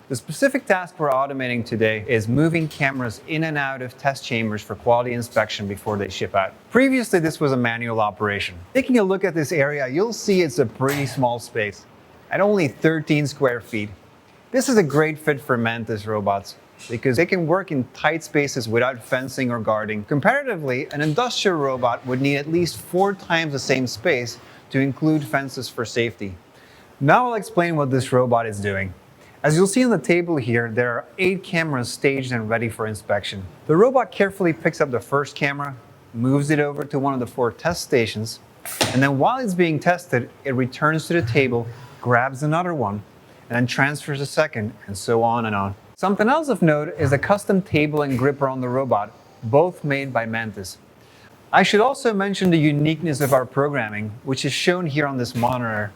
The specific task we're automating today is moving cameras in and out of test chambers for quality inspection before they ship out. Previously, this was a manual operation. Taking a look at this area, you'll see it's a pretty small space, at only 13 square feet. This is a great fit for Mantis robots because they can work in tight spaces without fencing or guarding. Comparatively, an industrial robot would need at least 4 times the same space to include fences for safety. Now I'll explain what this robot is doing. As you'll see on the table here, there are 8 cameras staged and ready for inspection. The robot carefully picks up the first camera, moves it over to one of the 4 test stations, and then while it's being tested, it returns to the table, grabs another one, and then transfers a second, and so on and on. Something else of note is a custom table and gripper on the robot, both made by Mantis. I should also mention the uniqueness of our programming, which is shown here on this monitor.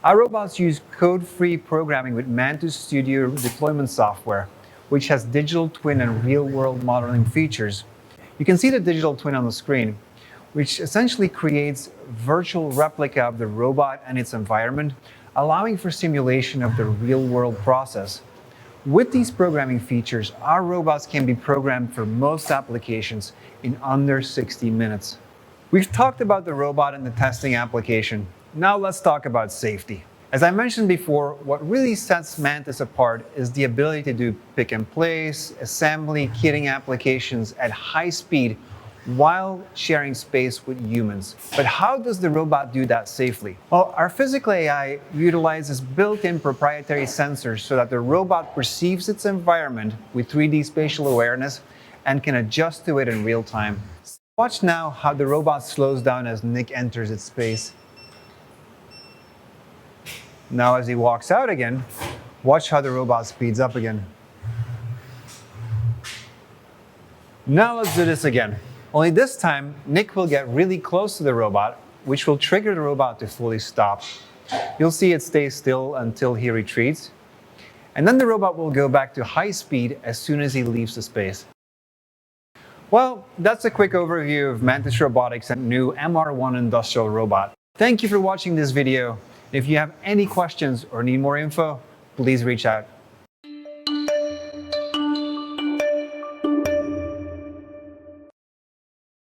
Our robots use code-free programming with Mantis Studio deployment software, which has digital twin and real-world modeling features. You can see the digital twin on the screen, which essentially creates a virtual replica of the robot and its environment, allowing for simulation of the real-world process. With these programming features, our robots can be programmed for most applications in under 60 minutes. We've talked about the robot and the testing application. Now let's talk about safety. As I mentioned before, what really sets Mantis apart is the ability to do pick and place, assembly, kitting applications at high speed while sharing space with humans. But how does the robot do that safely? Well, our physical AI utilizes built-in proprietary sensors so that the robot perceives its environment with 3D spatial awareness and can adjust to it in real time. Watch now how the robot slows down as Nick enters its space. Now as he walks out again, watch how the robot speeds up again. Now let's do this again. Only this time, Nick will get really close to the robot, which will trigger the robot to fully stop. You'll see it stay still until he retreats. And then the robot will go back to high speed as soon as he leaves the space. Well, that's a quick overview of Mantis Robotics and new MR-1 industrial robot. Thank you for watching this video. If you have any questions or need more info, please reach out.